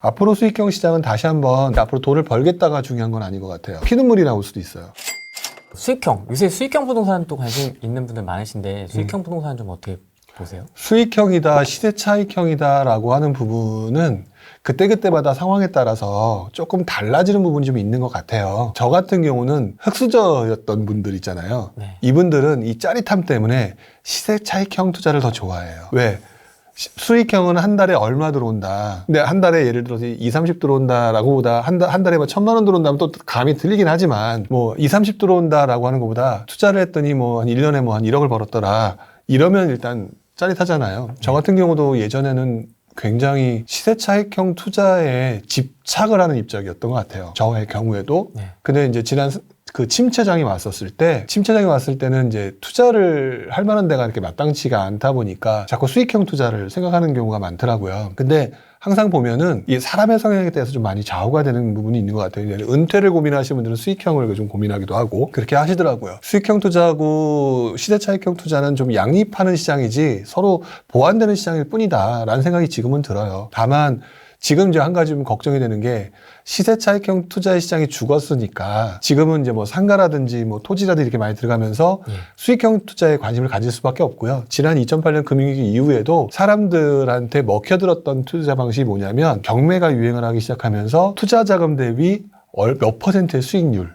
앞으로 수익형 시장은 다시 한번 앞으로 돈을 벌겠다가 중요한 건 아닌 것 같아요. 피눈물이 나올 수도 있어요. 수익형, 요새 수익형 부동산 또 관심 있는 분들 많으신데 수익형 부동산은 좀 어떻게 보세요? 수익형이다, 시세 차익형이다 라고 하는 부분은 그때그때마다 상황에 따라서 조금 달라지는 부분이 좀 있는 것 같아요. 저 같은 경우는 흑수저였던 분들 있잖아요. 네. 이분들은 이 짜릿함 때문에 시세 차익형 투자를 더 좋아해요. 왜? 수익형은 한 달에 얼마 들어온다. 근데 한 달에 예를 들어서 2, 30 들어온다라고 보다 한 달에 뭐 1,000만 원 들어온다면 또 감이 들리긴 하지만 뭐 2, 30 들어온다라고 하는 것보다 투자를 했더니 뭐 한 1년에 뭐 한 1억을 벌었더라. 이러면 일단 짜릿하잖아요. 저 같은 경우도 예전에는 굉장히 시세 차익형 투자에 집착을 하는 입장이었던 것 같아요. 저의 경우에도. 네. 근데 이제 지난 그 침체장이 왔을 때는 이제 투자를 할 만한 데가 이렇게 마땅치가 않다 보니까 자꾸 수익형 투자를 생각하는 경우가 많더라고요. 근데 항상 보면은 이 사람의 성향에 대해서 좀 많이 좌우가 되는 부분이 있는 것 같아요. 은퇴를 고민하시는 분들은 수익형을 좀 고민하기도 하고 그렇게 하시더라고요. 수익형 투자하고 시대차익형 투자는 좀 양립하는 시장이지 서로 보완되는 시장일 뿐이다라는 생각이 지금은 들어요. 다만 지금 이제 한 가지 좀 걱정이 되는 게 시세 차익형 투자의 시장이 죽었으니까 지금은 이제 뭐 상가라든지 뭐 토지라든지 이렇게 많이 들어가면서 수익형 투자에 관심을 가질 수밖에 없고요. 지난 2008년 금융위기 이후에도 사람들한테 먹혀들었던 투자 방식이 뭐냐면 경매가 유행을 하기 시작하면서 투자 자금 대비 몇 퍼센트의 수익률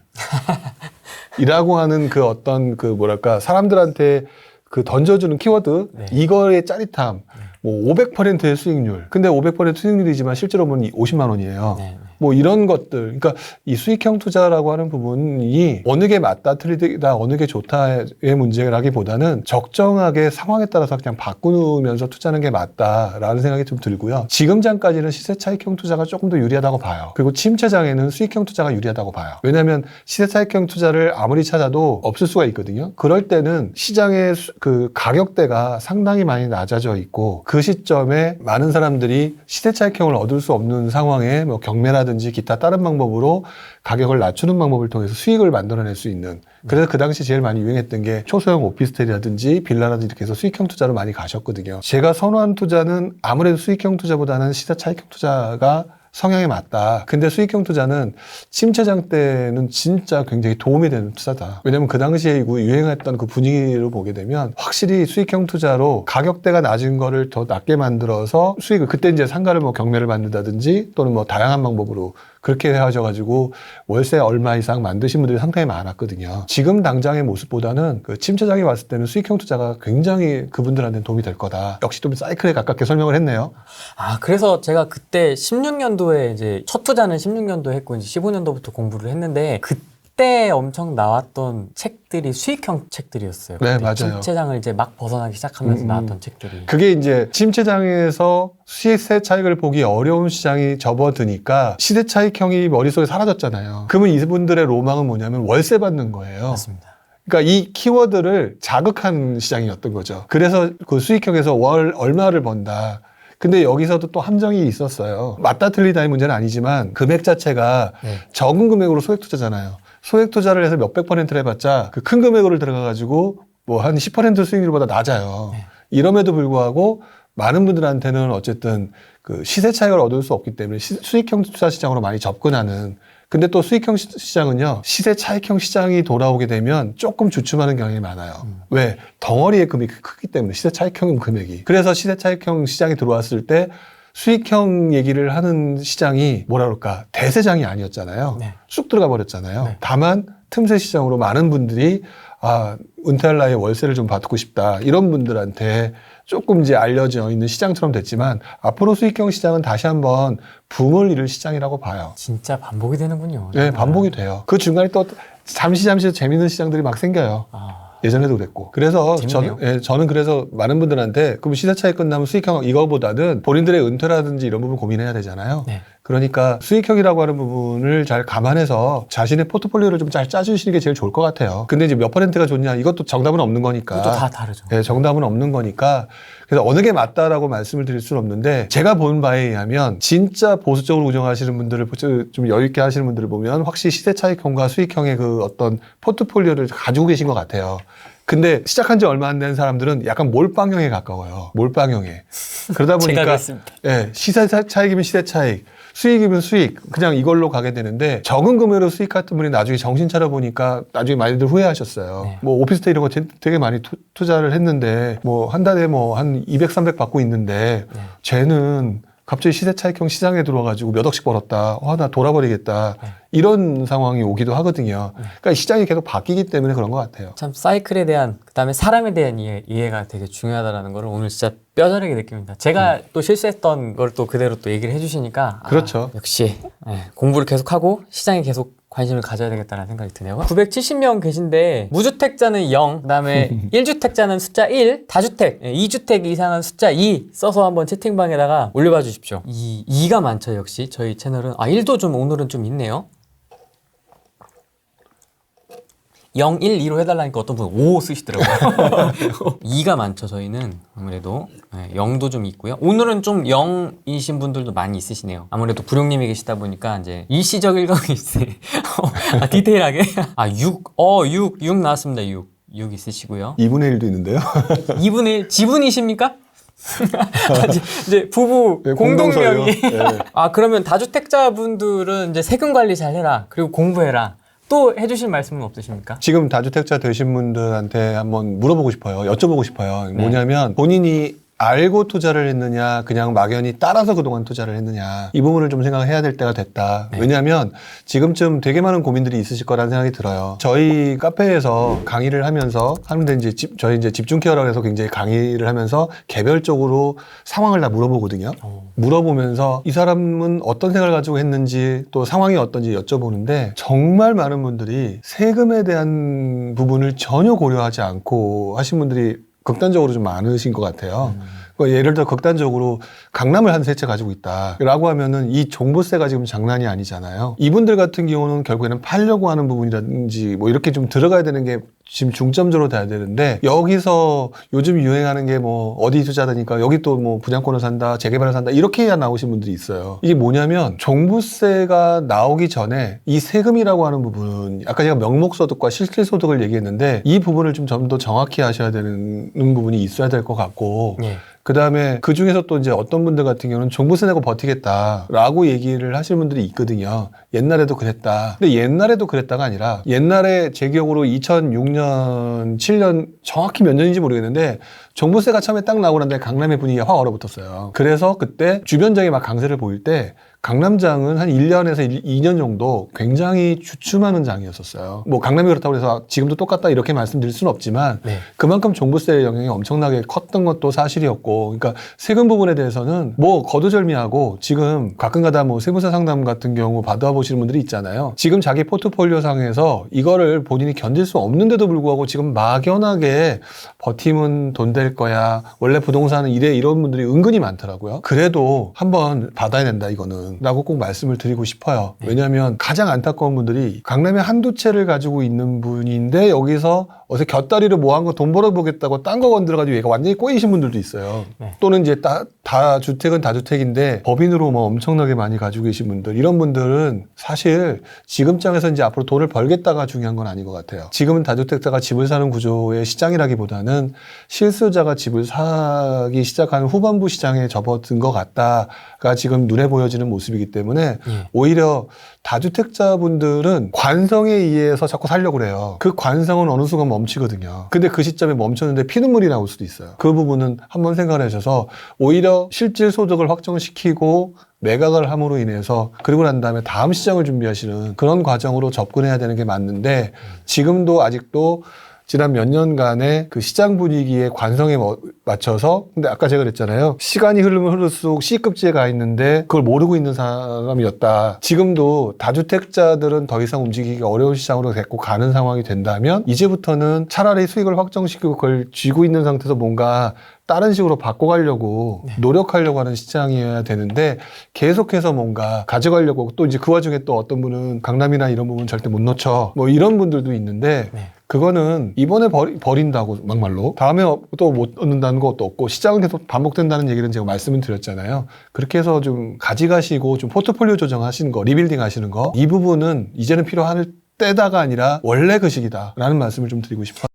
이라고 하는 그 어떤 그 뭐랄까 사람들한테 그 던져주는 키워드 이거의 짜릿함 뭐 500%의 수익률. 근데 500% 수익률이지만 실제로 보면 50만 원이에요. 뭐 이런 것들. 그러니까 이 수익형 투자라고 하는 부분이 어느 게 맞다 틀리다 어느 게 좋다의 문제라기보다는 적정하게 상황에 따라서 그냥 바꾸면서 투자하는 게 맞다라는 생각이 좀 들고요. 지금장까지는 시세 차익형 투자가 조금 더 유리하다고 봐요. 그리고 침체장에는 수익형 투자가 유리하다고 봐요. 왜냐하면 시세 차익형 투자를 아무리 찾아도 없을 수가 있거든요. 그럴 때는 시장의 그 가격대가 상당히 많이 낮아져 있고 그 시점에 많은 사람들이 시세 차익형을 얻을 수 없는 상황에 뭐 경매라든지 기타 다른 방법으로 가격을 낮추는 방법을 통해서 수익을 만들어낼 수 있는 그래서 그 당시 제일 많이 유행했던 게 초소형 오피스텔이라든지 빌라라든지 이렇게 해서 수익형 투자로 많이 가셨거든요. 제가 선호한 투자는 아무래도 수익형 투자보다는 시세 차익형 투자가 성향에 맞다. 근데 수익형 투자는 침체장 때는 진짜 굉장히 도움이 되는 투자다. 왜냐면 그 당시에 유행했던 그 분위기로 보게 되면 확실히 수익형 투자로 가격대가 낮은 거를 더 낮게 만들어서 수익을 그때 이제 상가를 뭐 경매를 만든다든지 또는 뭐 다양한 방법으로 그렇게 해가지고 월세 얼마 이상 만드신 분들이 상당히 많았거든요. 지금 당장의 모습보다는 그 침체장이 왔을 때는 수익형 투자가 굉장히 그분들한테는 도움이 될 거다. 역시 좀 사이클에 가깝게 설명을 했네요. 아, 그래서 제가 그때 16년도에 이제 첫 투자는 16년도에 했고 이제 15년도부터 공부를 했는데 그때 엄청 나왔던 책들이 수익형 책들이었어요. 네, 맞아요. 침체장을 이제 막 벗어나기 시작하면서 나왔던 책들이. 그게 이제 침체장에서 시세 차익을 보기 어려운 시장이 접어드니까 시세 차익형이 머릿속에 사라졌잖아요. 그러면 이분들의 로망은 뭐냐면 월세 받는 거예요. 맞습니다. 그러니까 이 키워드를 자극한 시장이었던 거죠. 그래서 그 수익형에서 월 얼마를 번다. 근데 여기서도 또 함정이 있었어요. 맞다 틀리다의 문제는 아니지만 금액 자체가 적은 금액으로 소액 투자잖아요. 소액 투자를 해서 몇백 퍼센트를 해봤자 그 큰 금액으로 들어가가지고 뭐 한 10% 수익률보다 낮아요. 이럼에도 불구하고 많은 분들한테는 어쨌든 그 시세 차익을 얻을 수 없기 때문에 수익형 투자 시장으로 많이 접근하는 근데 또 수익형 시장은요, 시세 차익형 시장이 돌아오게 되면 조금 주춤하는 경향이 많아요. 왜? 덩어리의 금액이 크기 때문에 시세 차익형 금액이. 그래서 시세 차익형 시장이 들어왔을 때 수익형 얘기를 하는 시장이 뭐라 그럴까 대세장이 아니었잖아요. 쑥 들어가 버렸잖아요. 다만 틈새 시장으로 많은 분들이 은퇴할 나이에 월세를 좀 받고 싶다 이런 분들한테 조금 이제 알려져 있는 시장처럼 됐지만 앞으로 수익형 시장은 다시 한번 붐을 이룰 시장이라고 봐요. 진짜 반복이 되는군요. 네, 반복이 돼요. 그 중간에 또 잠시 재밌는 시장들이 막 생겨요. 예전에도 그랬고. 그래서 저는 그래서 많은 분들한테 그럼 시세 차익 끝나면 수익형 이거보다는 본인들의 은퇴라든지 이런 부분 고민해야 되잖아요. 그러니까 수익형이라고 하는 부분을 잘 감안해서 자신의 포트폴리오를 좀 잘 짜주시는 게 제일 좋을 것 같아요. 근데 이제 몇 퍼센트가 좋냐 이것도 정답은 없는 거니까. 그것도 다 다르죠. 네, 정답은 없는 거니까. 그래서 어느 게 맞다라고 말씀을 드릴 수는 없는데 제가 본 바에 의하면 진짜 보수적으로 운영하시는 분들을 좀 여유 있게 하시는 분들을 보면 확실히 시세 차익형과 수익형의 그 어떤 포트폴리오를 가지고 계신 것 같아요. 근데 시작한 지 얼마 안 된 사람들은 약간 몰빵형에 가까워요. 몰빵형에. 그러다 보니까 제가 그랬습니다. 시세 차익이면 시세 차익, 수익이면 수익 그냥 이걸로 가게 되는데 적은 금액으로 수익했던 분이 나중에 정신 차려 보니까 나중에 많이들 후회하셨어요. 네. 뭐 오피스텔 이런 거 되게 많이 투자를 했는데 뭐 한 달에 뭐 한 200, 300 받고 있는데 네. 쟤는 갑자기 시세 차익형 시장에 들어와가지고 몇 억씩 벌었다. 나 돌아버리겠다. 네. 이런 상황이 오기도 하거든요. 그러니까 시장이 계속 바뀌기 때문에 그런 것 같아요. 참 사이클에 대한 그다음에 사람에 대한 이해가 되게 중요하다라는 걸 오늘 진짜 뼈저리게 느낍니다. 제가 또 실수했던 걸 또 그대로 또 얘기를 해주시니까 그렇죠. 역시 공부를 계속하고 시장에 계속 관심을 가져야 되겠다는 생각이 드네요. 970명 계신데 무주택자는 0, 그다음에 1주택자는 숫자 1, 다주택, 2주택 이상은 숫자 2 써서 한번 채팅방에다가 올려봐 주십시오. 2가 많죠, 역시 저희 채널은. 1도 좀 오늘은 좀 있네요. 0, 1, 2로 해달라니까 어떤 분은 5 쓰시더라고요. 2가 많죠, 저희는. 아무래도. 0도 좀 있고요. 오늘은 좀 0이신 분들도 많이 있으시네요. 아무래도 부룡님이 계시다 보니까 이제 일시적 일광일세. 디테일하게. 6 나왔습니다, 6. 6 있으시고요. 2분의 1도 있는데요. 2분의 1, 지분이십니까? 이제 부부 네, 공동명의. 네. 그러면 다주택자분들은 이제 세금 관리 잘 해라. 그리고 공부해라. 또 해주실 말씀은 없으십니까? 지금 다주택자 되신 분들한테 한번 물어보고 싶어요. 여쭤보고 싶어요. 네. 뭐냐면 본인이 알고 투자를 했느냐, 그냥 막연히 따라서 그동안 투자를 했느냐, 이 부분을 좀 생각해야 될 때가 됐다. 네. 왜냐하면 지금쯤 되게 많은 고민들이 있으실 거라는 생각이 들어요. 저희 카페에서 강의를 하면서 하는데 저희 집중 케어라고 해서 굉장히 강의를 하면서 개별적으로 상황을 다 물어보거든요. 물어보면서 이 사람은 어떤 생각을 가지고 했는지 또 상황이 어떤지 여쭤보는데 정말 많은 분들이 세금에 대한 부분을 전혀 고려하지 않고 하신 분들이 극단적으로 좀 많으신 것 같아요. 그러니까 예를 들어 극단적으로 강남을 한 세 채 가지고 있다라고 하면은 이 종부세가 지금 장난이 아니잖아요. 이분들 같은 경우는 결국에는 팔려고 하는 부분이라든지 뭐 이렇게 좀 들어가야 되는 게 지금 중점적으로 돼야 되는데 여기서 요즘 유행하는 게 뭐 어디 투자하니까 여기 또 뭐 분양권을 산다, 재개발을 산다 이렇게 해야 나오신 분들이 있어요. 이게 뭐냐면 종부세가 나오기 전에 이 세금이라고 하는 부분, 아까 제가 명목소득과 실질소득을 얘기했는데 이 부분을 좀 더 정확히 하셔야 되는 부분이 있어야 될 것 같고 예. 그 다음에 그 중에서 또 이제 어떤 분들 같은 경우는 종부세 내고 버티겠다라고 얘기를 하시는 분들이 있거든요. 옛날에도 그랬다. 근데 옛날에도 그랬다가 아니라 옛날에 제 기억으로 2006년, 7년 정확히 몇 년인지 모르겠는데 종부세가 처음에 딱 나오고 난 다음에 강남의 분위기가 확 얼어붙었어요. 그래서 그때 주변장이 막 강세를 보일 때 강남장은 한 1년에서 2년 정도 굉장히 주춤하는 장이었었어요. 뭐 강남이 그렇다고 해서 지금도 똑같다 이렇게 말씀드릴 수는 없지만 네. 그만큼 종부세의 영향이 엄청나게 컸던 것도 사실이었고, 그러니까 세금 부분에 대해서는 뭐 거두절미하고 지금 가끔가다 뭐 세무사 상담 같은 경우 받아보시는 분들이 있잖아요. 지금 자기 포트폴리오 상에서 이거를 본인이 견딜 수 없는데도 불구하고 지금 막연하게 버티면 돈 될 거야. 원래 부동산은 이래 이런 분들이 은근히 많더라고요. 그래도 한번 받아야 된다 이거는. 라고 꼭 말씀을 드리고 싶어요. 왜냐하면 가장 안타까운 분들이 강남에 한두 채를 가지고 있는 분인데 여기서 어서 곁다리로 뭐 한 거 돈 벌어보겠다고 딴 거 건드려가지고 얘가 완전히 꼬이신 분들도 있어요. 네. 또는 이제 다주택은 다주택인데 법인으로 뭐 엄청나게 많이 가지고 계신 분들, 이런 분들은 사실 지금장에서 이제 앞으로 돈을 벌겠다가 중요한 건 아닌 것 같아요. 지금은 다주택자가 집을 사는 구조의 시장이라기보다는 실수요자가 집을 사기 시작하는 후반부 시장에 접어든 것 같다가 지금 눈에 보여지는 모습이기 때문에 오히려 다주택자분들은 관성에 의해서 자꾸 살려고 그래요. 그 관성은 어느 순간 멈추거든요. 근데 그 시점에 멈췄는데 피눈물이 나올 수도 있어요. 그 부분은 한번 생각을 하셔서 오히려 실질 소득을 확정시키고 매각을 함으로 인해서 그리고 난 다음에 다음 시장을 준비하시는 그런 과정으로 접근해야 되는 게 맞는데 지금도 아직도 지난 몇 년간의 그 시장 분위기의 관성에 맞춰서, 근데 아까 제가 그랬잖아요. 시간이 흐르면 흐를수록 C급지에 가 있는데 그걸 모르고 있는 사람이었다. 지금도 다주택자들은 더 이상 움직이기가 어려운 시장으로 데리고 가는 상황이 된다면 이제부터는 차라리 수익을 확정시키고 그걸 쥐고 있는 상태에서 뭔가 다른 식으로 바꿔가려고 노력하려고 하는 시장이어야 되는데 계속해서 뭔가 가져가려고 또 이제 그 와중에 또 어떤 분은 강남이나 이런 부분 절대 못 놓쳐 뭐 이런 분들도 있는데 그거는 이번에 버린다고 막말로 다음에 또 못 얻는다는 것도 없고 시장은 계속 반복된다는 얘기는 제가 말씀을 드렸잖아요. 그렇게 해서 좀 가져가시고 좀 포트폴리오 조정하시는 거, 리빌딩 하시는 거, 이 부분은 이제는 필요할 때다가 아니라 원래 그 시기다라는 말씀을 좀 드리고 싶어요.